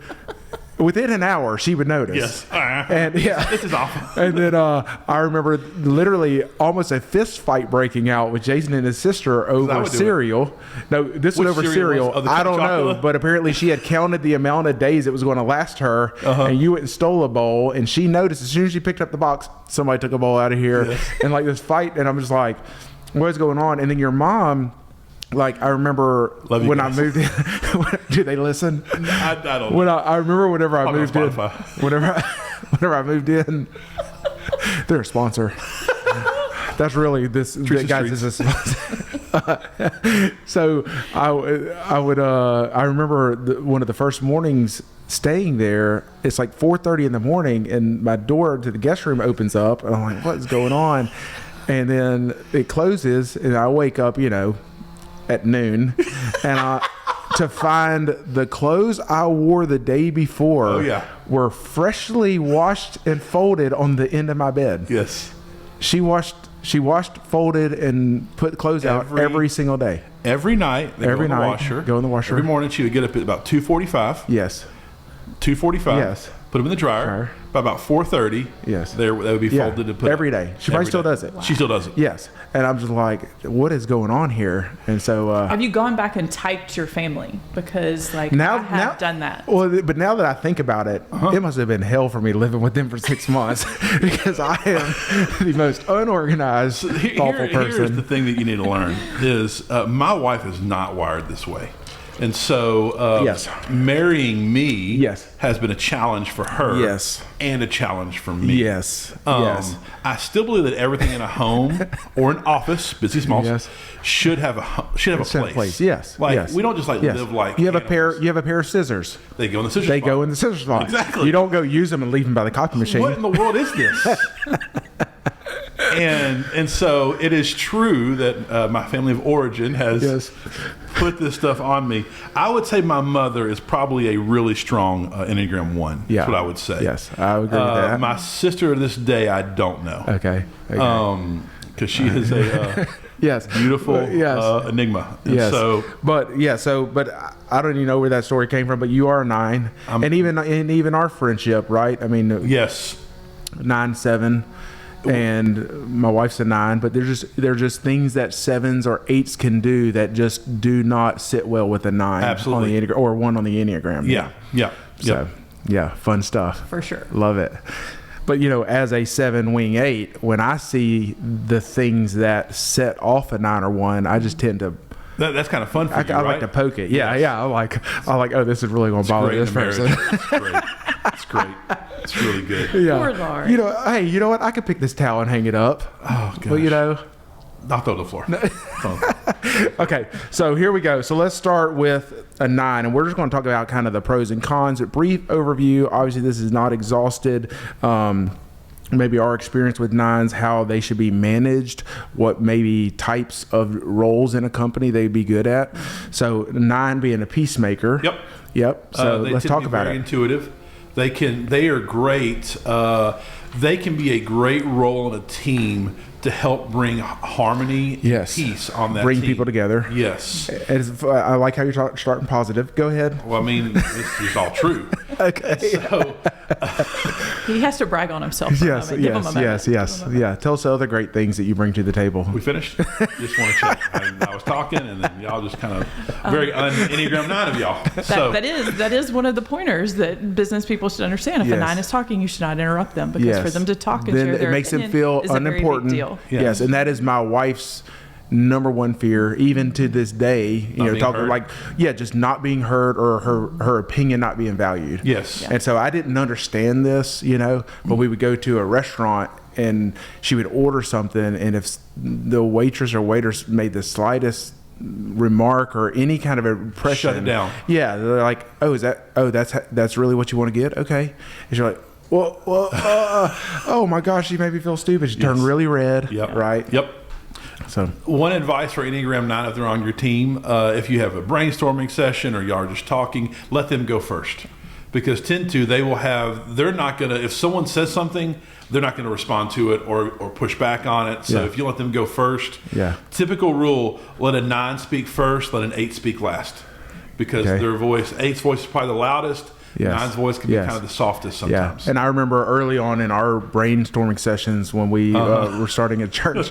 within an hour, she would notice. Yes. And This is awful. And then I remember literally almost a fist fight breaking out with Jason and his sister over cereal. No, this was over cereal. I don't know, but apparently she had counted the amount of days it was going to last her, and you went and stole a bowl, and she noticed as soon as she picked up the box, somebody took a bowl out of here, and like this fight, and I'm just like, what's going on? And then your mom. Like, I remember when I moved in. Do they listen? I don't know. I remember whenever I moved in. Whenever I moved in, they're a sponsor. That's really this. Guys, this is a sponsor. So I remember one of the first mornings staying there. It's like 4:30 in the morning, and my door to the guest room opens up, and I'm like, what is going on? And then it closes, and I wake up, at noon, and to find the clothes I wore the day before were freshly washed and folded on the end of my bed. Yes. She washed, folded, and put clothes out every single day. Every night. Every night. Go in the washer. Every morning she would get up at about 2:45. Yes. 2:45. Yes. Put them in the dryer. By about 4:30. Yes. They would be folded and put every day. She probably still does it. Wow. She still does it. Yes. And I'm just like, what is going on here? And so have you gone back and typed your family? Because I have done that. Well, but now that I think about it, it must have been hell for me living with them for 6 months because I am the most unorganized, thoughtful person. Here's the thing that you need to learn is my wife is not wired this way. And so Yes. marrying me Yes. has been a challenge for her Yes. and a challenge for me. Yes. Yes. I still believe that everything in a home or an office, busy smalls, Yes. should have a place. Yes. Like yes. we don't just like Yes. live like you have animals. a pair of scissors. They go in the scissors. They spot. go in the scissors box. Exactly. You don't go use them and leave them by the copy machine. What in the world is this? And so it is true that my family of origin has Yes. put this stuff on me. I would say my mother is probably a really strong Enneagram 1. Yeah. That's what I would say. Yes, I would agree with that. My sister to this day, I don't know. Okay. Because she is a yes. beautiful Yes. enigma. And Yes. so but I don't even know where that story came from. But you are a 9, and even our friendship, right? I mean, yes. 9, 7, and my wife's a 9. But they're just things that 7s or 8s can do that just do not sit well with a 9. Absolutely. On the Enneagram, or 1 on the Enneagram. Yeah. Yeah. So yeah, fun stuff. For sure. Love it. But as a 7 wing 8, when I see the things that set off a 9 or 1, I just tend to. That's kind of fun for you, I right? like to poke it. Yeah, yeah. I like. Oh, this is really going to bother Great this in a person. marriage. It's great. It's great. It's really good. Yeah. Poor Lauren. Hey, you know what? I could pick this towel and hang it up. Oh, gosh. But I'll throw it to the floor. Okay, so here we go. So let's start with a 9, and we're just going to talk about kind of the pros and cons. A brief overview. Obviously, this is not exhausted. Maybe our experience with 9s, how they should be managed, what maybe types of roles in a company they'd be good at. So 9 being a peacemaker. Yep. So let's talk about very it. Intuitive. They are great. They can be a great role in a team to help bring harmony and peace on that bring team. people together. Yes. I like how you're starting positive. Go ahead. Well, I mean, this is all true. Okay. So, He has to brag on himself. For a moment. Give him a moment. Yes. Yeah. Tell us the other great things that you bring to the table. we finished? Just want to check. I was talking, and then y'all just kind of very un-Enneagram 9 of y'all. That is one of the pointers that business people should understand. If a 9 is talking, you should not interrupt them, because for them to talk and then share their it makes them opinion feel is a very big unimportant. deal. Yes, and that is my wife's number one fear, even to this day. Being Talking heard? just not being heard, or her opinion not being valued. Yes. And so I didn't understand this, but we would go to a restaurant and she would order something, and if the waitress or waiters made the slightest remark or any kind of impression, Shut it down. Yeah, they're like, that's really what you want to get? Okay. And you're like, well, oh my gosh, she made me feel stupid. She turned really red. Yep. Right. Yep. So one advice for Enneagram 9, if they're on your team, if you have a brainstorming session or y'all are just talking, let them go first. Because they're not going to, if someone says something, they're not going to respond to it or push back on it. So if you let them go first, typical rule, let a 9 speak first, let an 8 speak last. Because their voice, 8's voice is probably the loudest. Yes. 9's voice can be kind of the softest sometimes. Yeah. And I remember early on in our brainstorming sessions when we were starting a church,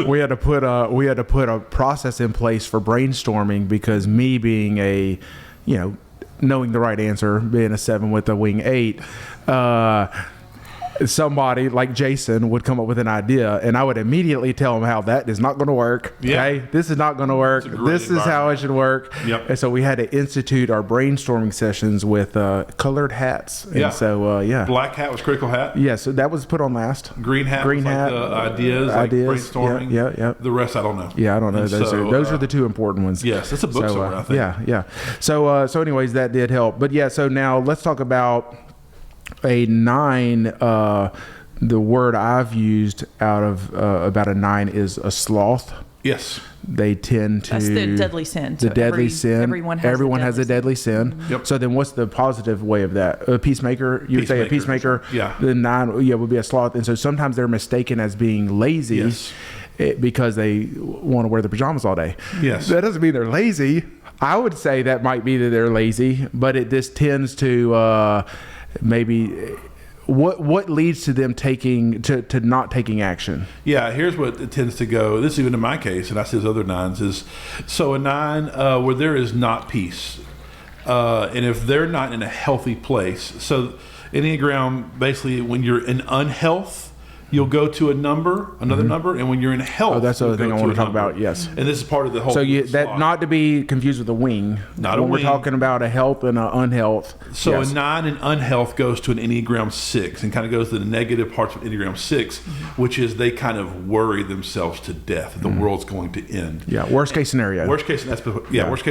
we had to put a process in place for brainstorming, because me being a, knowing the right answer, being a 7 with a wing 8, somebody like Jason would come up with an idea, and I would immediately tell him how that is not going to work. Okay, this is not going to work. This is how it should work. Yep. And so we had to institute our brainstorming sessions with colored hats. And so Black hat was critical hat. Yeah, so that was put on last. Green hat was like the ideas, brainstorming. Yeah. The rest I don't know. Yeah, I don't know. And Those are the two important ones. Yes, that's a book somewhere, I think. Yeah. So anyways, that did help. But so now let's talk about a 9. The word I've used out of about a 9 is a sloth. Yes. They tend to. That's the deadly sin. The deadly sin. Everyone has a deadly sin. Mm-hmm. Yep. So then, what's the positive way of that? A peacemaker. You would say a peacemaker. Yeah. The 9, would be a sloth, and so sometimes they're mistaken as being lazy. Yes. Because they want to wear their pajamas all day. Yes. That doesn't mean they're lazy. I would say that might be that they're lazy, but it just tends to maybe. What leads to them to not taking action? Yeah, here's what it tends to go. This is even in my case, and I see as other 9s is, so a 9 where there is not peace, and if they're not in a healthy place. So Enneagram, basically, when you're in unhealth, you'll go to another number, and when you're in health, Oh, that's the other thing I want to talk about. Yes. And this is part of the whole. So not to be confused with a wing. Not a when wing. we're talking about a health and an unhealth. So yes. a 9 in unhealth goes to an Enneagram 6 and kind of goes to the negative parts of Enneagram 6, which is they kind of worry themselves to death. The world's going to end. Yeah, worst case scenario. Worst case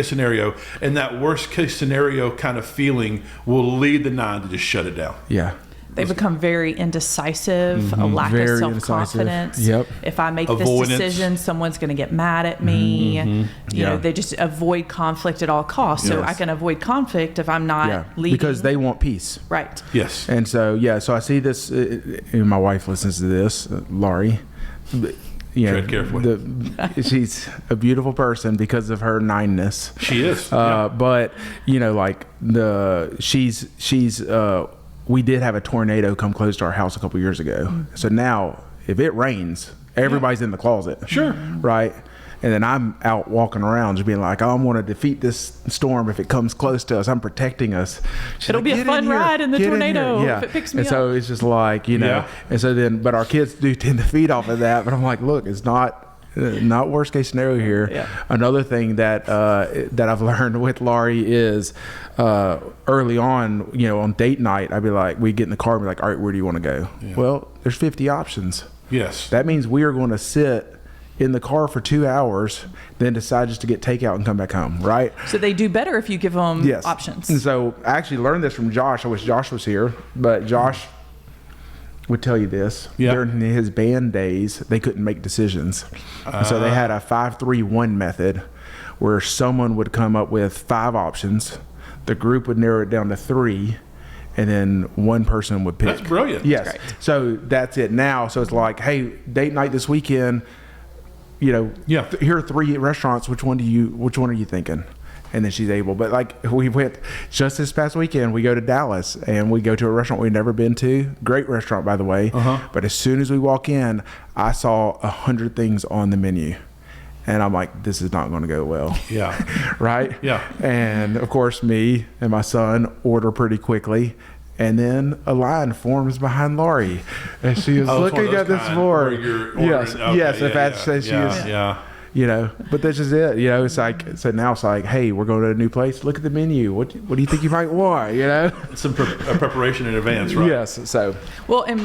scenario. And that worst case scenario kind of feeling will lead the 9 to just shut it down. Yeah. They become very indecisive, a lack Very of self-confidence. Yep. If I make Avoidance. this decision, someone's going to get mad at me. You Yeah. know, they just avoid conflict at all costs. So Yes. I can avoid conflict if I'm not leading. Because they want peace. Right. Yes. And so, so I see this, and my wife listens to this, Laurie. Tread carefully. She's a beautiful person because of her 9-ness. She is. But, she's we did have a tornado come close to our house a couple years ago. So now, if it rains, everybody's in the closet. Sure. Right? And then I'm out walking around just being like, I want to defeat this storm if it comes close to us. I'm protecting us. She's It'll like, be a "Get fun in here. ride in the Get tornado here." if it picks me and so up. it's just like, Yeah. and so then, but our kids do tend to feed off of that. But I'm like, look, it's not worst case scenario here. Yeah. Another thing that I've learned with Laurie is early on, on date night, I'd be like, we get in the car and be like, all right, where do you want to go? Yeah. Well, there's 50 options. Yes. That means we are going to sit in the car for 2 hours, then decide just to get takeout and come back home, right? So they do better if you give them Yes. options. And so I actually learned this from Josh. I wish Josh was here, but Josh would tell you this. Yeah. During his band days, they couldn't make decisions. And so they had a 5-3-1 method where someone would come up with 5 options. The group would narrow it down to 3, and then one person would pick. That's brilliant. Yes. That's great. So that's it now. So it's like, hey, date night this weekend, here are 3 restaurants. Which one are you thinking? And then she's able. But like we went just this past weekend, we go to Dallas and we go to a restaurant we've never been to. Great restaurant, by the way. But as soon as we walk in, I saw 100 things on the menu. And I'm like, this is not going to go well. Yeah. Right? Yeah. And of course, me and my son order pretty quickly. And then a line forms behind Laurie. And she is looking at this board. Yes. If that's she is. Yeah. But that's just it. It's like, so now it's like, hey, we're going to a new place. Look at the menu. What do you think you might want? Some preparation in advance, right? Yes. So, Well, and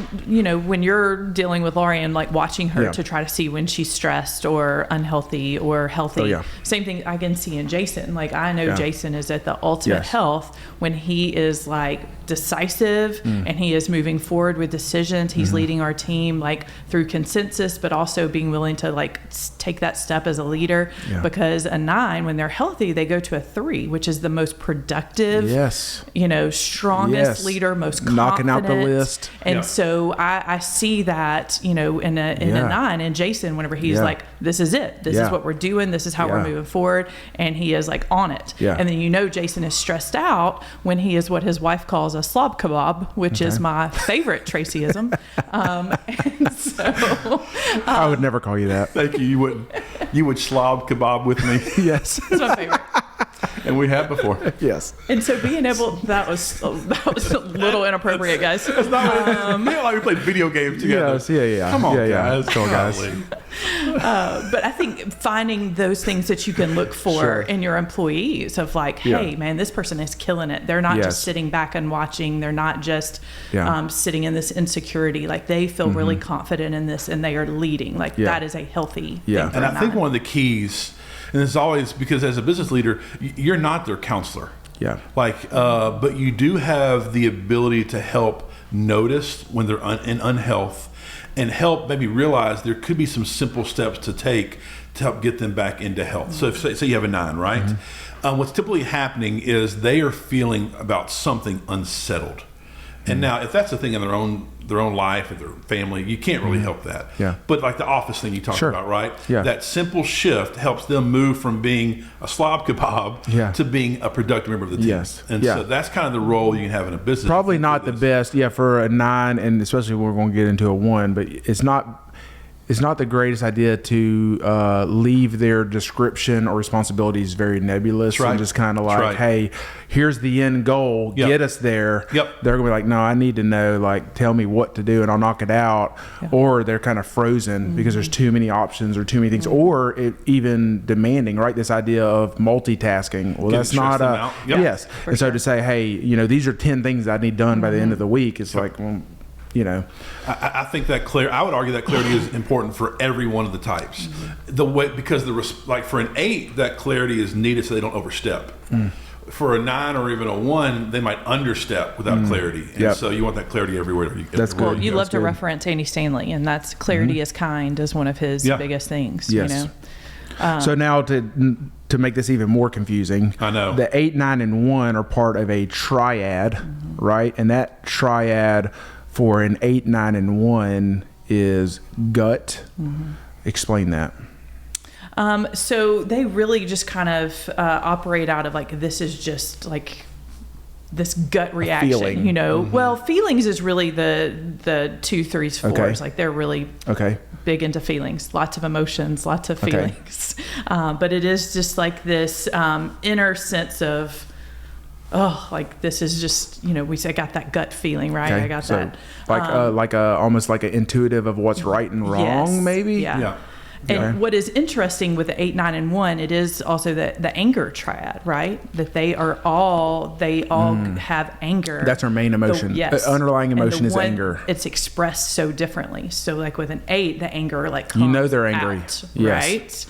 when you're dealing with Laurie and like watching her Yeah. to try to see when she's stressed or unhealthy or healthy, Oh, yeah. same thing I can see in Jason. Like I know Yeah. Jason is at the ultimate Yes. health when he is like decisive and he is moving forward with decisions. He's leading our team like through consensus, but also being willing to like take that step as a leader. Yeah. Because a 9, when they're healthy, they go to a 3, which is the most productive. yes. Strongest Yes. leader, most confident. Knocking out the list. And Yeah. so I see that, in a Yeah. 9, and Jason, whenever he's Yeah. like, this is it. This Yeah. is what we're doing. This is how we're Yeah. moving forward. And he is like on it. Yeah. And then Jason is stressed out when he is what his wife calls a slob kebab, which is my favorite Tracyism. And so I would never call you that. Thank you. You would slob kebab with me, Yes. it's my favorite. and we have before. Yes. And so being able, that was a little inappropriate, guys. It's not like we played video games together. Yes. Yeah. Come on, yeah, guys. Come on, guys. Golly. But I think finding those things that you can look for Sure. in your employees of like, hey, man, this person is killing it. They're not Yes. just sitting back and watching. They're not just Yeah. sitting in this insecurity. Like they feel really confident in this and they are leading. Like Yeah. that is a healthy Yeah. thing for And a I think 9. one of the keys, and it's always because as a business leader, you're not their counselor. Yeah. But you do have the ability to help notice when they're in unhealth and help maybe realize there could be some simple steps to take to help get them back into health. So if say you have a 9, right? What's typically happening is they are feeling about something unsettled. And now if that's a thing in their own life and their family, you can't really help that. Yeah. But like the office thing you talked Sure. about, right? Yeah. That simple shift helps them move from being a slob kebab Yeah. to being a productive member of the team. Yes. And Yeah. so that's kind of the role you can have in a business. Probably not the best, for a 9, and especially when we're going to get into a 1. But it's it's not the greatest idea to leave their description or responsibilities very nebulous and just kind of like, hey, here's the end goal, get us there. They're gonna be like, no, I need to know, like, tell me what to do and I'll knock it out. Or they're kind of frozen because there's too many options or too many things, or even demanding, right? This idea of multitasking. Well, that's not yes. And so to say, hey, you know, these are 10 things I need done by the end of the week. It's like, well, you know, I think that I would argue that clarity is important for every one of the types. The way, because like for an 8, that clarity is needed so they don't overstep. For a 9 or even a 1, they might understep without clarity, and so you want that clarity everywhere. That's good. Well, you love to reference Andy Stanley, and that's clarity is kind is one of his biggest things. Yes. You know? So now to make this even more confusing, I know the 8, 9, and 1 are part of a triad, right? And that triad for an 8, 9, and 1 is gut. Explain that. So they really just kind of operate out of like, this is just like this gut reaction, you know. Well, feelings is really the 2, 3s, 4s. Like they're really big into feelings, lots of emotions, lots of feelings. But it is just like this inner sense of, oh, like this is just, you know, I got that gut feeling, right? I got that. Like almost like an intuitive of what's right and wrong, maybe? Yeah. And what is interesting with the 8, 9, and 1, it is also the anger triad, right? That they all have anger. That's our main emotion. The underlying emotion is anger. It's expressed so differently. So like with an 8, the anger like comes you know they're angry, out, right?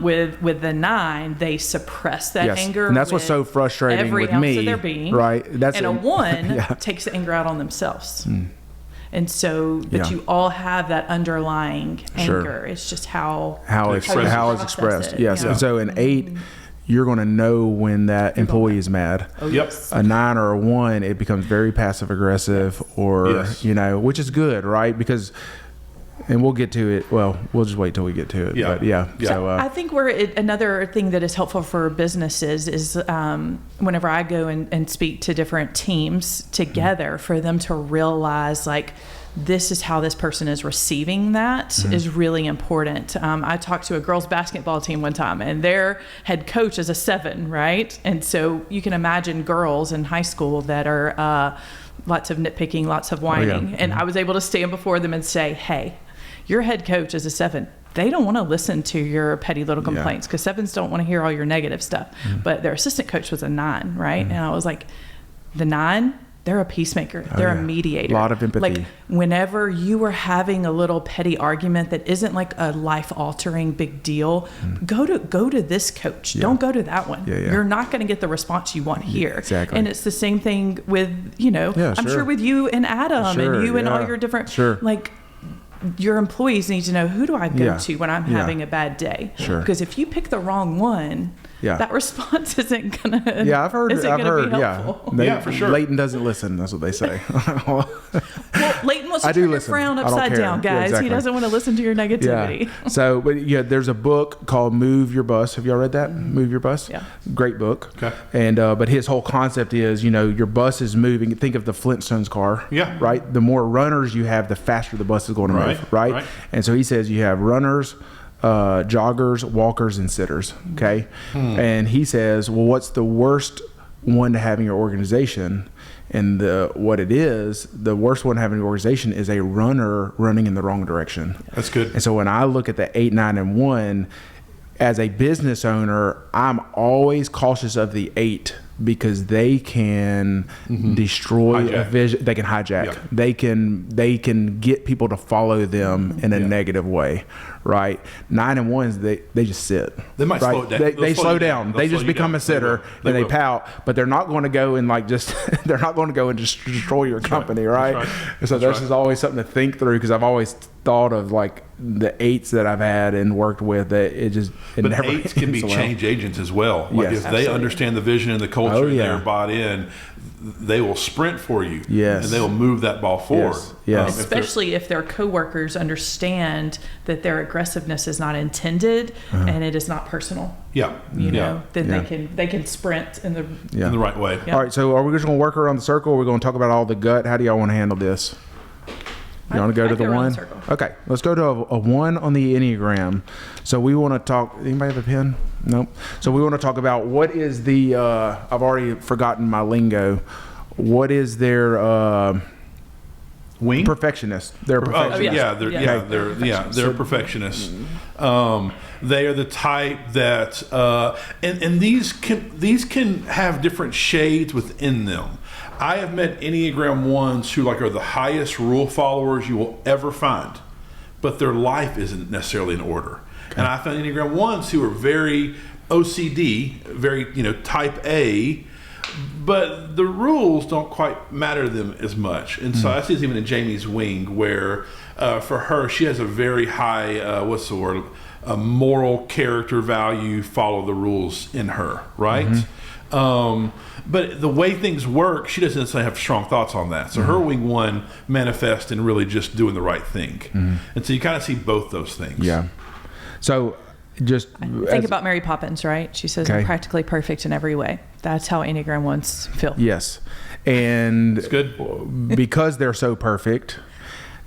With the 9, they suppress that anger. And that's what's so frustrating with me. Of their being, right? And a 1 takes the anger out on themselves. And so, but you all have that underlying anger. It's just how it's expressed. Yes. And so an 8, you're going to know when that employee is mad. A 9 or a 1, it becomes very passive aggressive, or you know, which is good, right? Because, and we'll get to it. Well, we'll just wait till we get to it. But so I think another thing that is helpful for businesses is whenever I go and speak to different teams together, for them to realize like, this is how this person is receiving that is really important. I talked to a girls basketball team one time, and their head coach is a 7, right? And so you can imagine girls in high school that are lots of nitpicking, lots of whining. And I was able to stand before them and say, hey, your head coach is a 7. They don't want to listen to your petty little complaints, because 7s don't want to hear all your negative stuff. But their assistant coach was a 9, right? And I was like, the 9, they're a peacemaker. They're a mediator. A lot of empathy. Like whenever you are having a little petty argument that isn't like a life-altering big deal, go to this coach. Don't go to that one. You're not going to get the response you want here. Exactly. And it's the same thing with, you know, I'm sure with you and Adam and you and all your different, like, your employees need to know, who do I go to when I'm having a bad day? Because if you pick the wrong one, that response isn't gonna. I've heard. Be helpful. For sure. Leighton doesn't listen. That's what they say. Well, Leighton wants to turn your frown upside down, guys. He doesn't want to listen to your negativity. So, but there's a book called "Move Your Bus." Have y'all read that? Move Your Bus. Great book. And but his whole concept is, you know, your bus is moving. Think of the Flintstones car. Right. The more runners you have, the faster the bus is going to move. Right. And so he says you have runners, joggers, walkers, and sitters. Okay. And he says, well, what's the worst one to have in your organization? And the worst one to have in your organization is a runner running in the wrong direction. That's good. And so when I look at the 8, 9, and 1, as a business owner, I'm always cautious of the 8, because they can destroy a vision. They can hijack. They can get people to follow them in a negative way, right? 9 and 1s, they just sit. They might slow it down. They slow down. They just become a sitter and they pout. But they're not going to go and they're not going to go and just destroy your company, right? So this is always something to think through, because I've always thought of like the 8s that I've had and worked with, that it never 8s can be change agents as well. Like if they understand the vision and the culture and they're bought in, they will sprint for you. And they will move that ball forward. Especially if their coworkers understand that their aggressiveness is not intended and it is not personal. You know, then they can sprint in the right way. All right, so are we just going to work around the circle, or are we going to talk about all the gut? How do y'all want to handle this? You want to go to the go around one? the circle. Okay, let's go to a one on the Enneagram. So we want to talk. Anybody have a pen? Nope. So we want to talk about what is the. I've already forgotten my lingo. What is their Wing? Perfectionist. They're perfectionists. They're perfectionists. They are the type that, and these can have different shades within them. I have met Enneagram 1s who are the highest rule followers you will ever find, but their life isn't necessarily in order. Okay. And I found Enneagram 1s who are very OCD, very type A, but the rules don't quite matter to them as much. And so I see this even in Jamie's wing, where for her, she has a very high, a moral character value, follow the rules in her, right? But the way things work, she doesn't necessarily have strong thoughts on that. So her wing 1 manifests in really just doing the right thing. And so you kind of see both those things. Yeah. So just think about Mary Poppins, right? She says, I'm practically perfect in every way. That's how Enneagram 1s feel. Yes. And it's good. Because they're so perfect,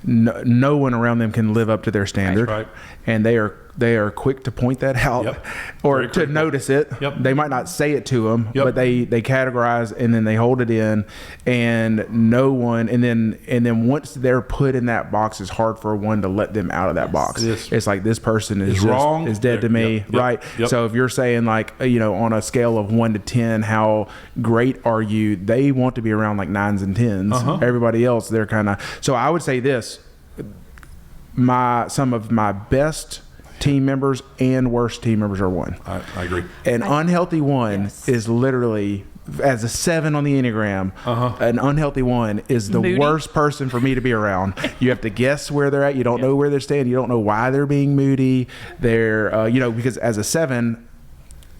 no one around them can live up to their standard. Right. And they are quick to point that out or to notice it. They might not say it to them, but they categorize and then they hold it in, and no one, and then once they're put in that box, it's hard for one to let them out of that box. It's like, this person is wrong, is dead to me, right? So if you're saying on a scale of 1 to 10, how great are you? They want to be around 9s and 10s. Everybody else, they're kind of. So I would say this: some of my best team members and worst team members are 1. I agree. An unhealthy 1 is literally, as a 7 on the Enneagram, an unhealthy 1 is the worst person for me to be around. You have to guess where they're at. You don't know where they're staying. You don't know why they're being moody. They're, because as a 7,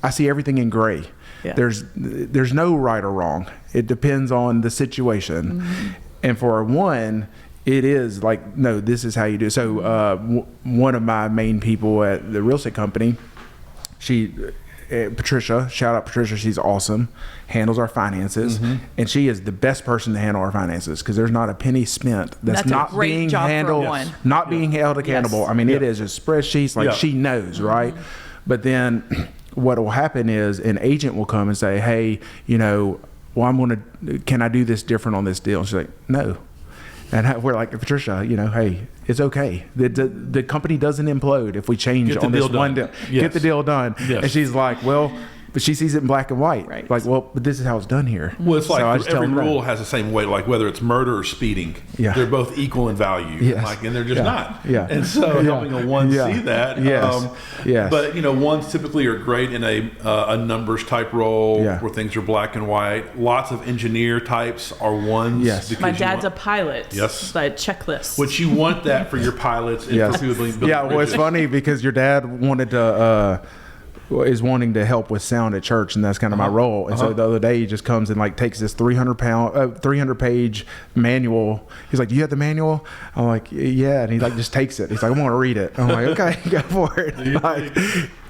I see everything in gray. Yeah. There's no right or wrong. It depends on the situation. And for a 1, it is no, this is how you do it. So one of my main people at the real estate company, Patricia, shout out Patricia, she's awesome, handles our finances, and she is the best person to handle our finances, because there's not a penny spent that's not being handled, being held accountable. I mean, it is just spreadsheets, she knows, right? But then what will happen is an agent will come and say, hey, can I do this different on this deal? And she's like, no. And we're like, Patricia, hey, it's okay. The company doesn't implode if we change on this one deal. Get the deal done. Yes. And she's like, well, but she sees it in black and white. Right. But this is how it's done here. Well, it's every rule has the same weight, whether it's murder or speeding, they're both equal in value. Yes. And they're just not. Yeah. And so helping a 1 see that. Yes. But, 1s typically are great in a numbers type role where things are black and white. Lots of engineer types are 1s. Yes. My dad's a pilot. Yes. But checklist. Which you want that for your pilots and for people building bridges. Well, it's funny because your dad wanted to... is wanting to help with sound at church, and that's kind of my role. And so the other day he just comes and takes this 300 page manual. He's like, do you have the manual? I'm like, yeah. And he just takes it. He's like, I want to read it. I'm like, okay, go for it.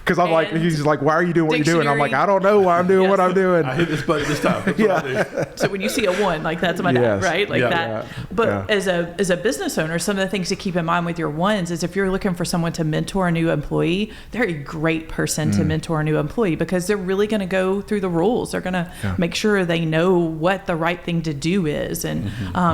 Because I'm like, he's like, why are you doing what you're doing? I'm like, I don't know why I'm doing what I'm doing. I hit this button this time. That's what I do. So when you see a 1, that's my dad, right? That. But as a business owner, some of the things to keep in mind with your 1s is if you're looking for someone to mentor a new employee, they're a great person to mentor a new employee, because they're really going to go through the rules. They're going to make sure they know what the right thing to do is. And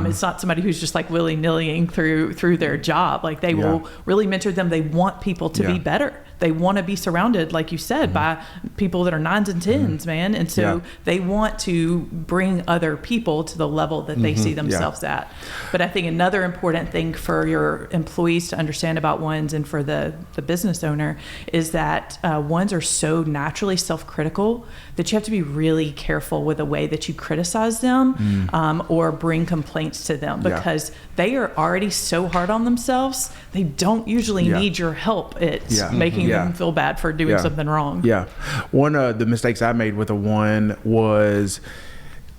it's not somebody who's just willy-nillying through their job. They will really mentor them. They want people to be better. They want to be surrounded, like you said, by people that are 9s and 10s, man. And so they want to bring other people to the level that they see themselves at. But I think another important thing for your employees to understand about 1s and for the business owner is that 1s are so naturally self-critical that you have to be really careful with the way that you criticize them or bring complaints to them, because they are already so hard on themselves. They don't usually need your help at making them feel bad for doing something wrong. Yeah. One of the mistakes I made with a 1 was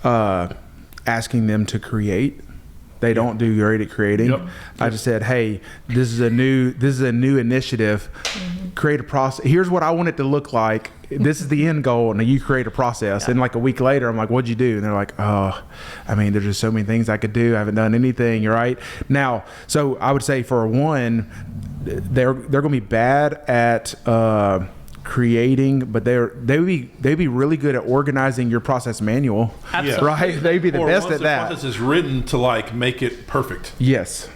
asking them to create They don't do great at creating. Yep. I just said, hey, this is a new initiative. Create a process. Here's what I want it to look like. This is the end goal, and you create a process. And like a week later, I'm like, what'd you do? And they're like, oh, I mean, there's just so many things I could do. I haven't done anything. You're right. Now, so I would say for one, they're going to be bad at creating, but they'd be really good at organizing your process manual. Absolutely. Right? They'd be the best at that. The process is written to like make it perfect. Yes.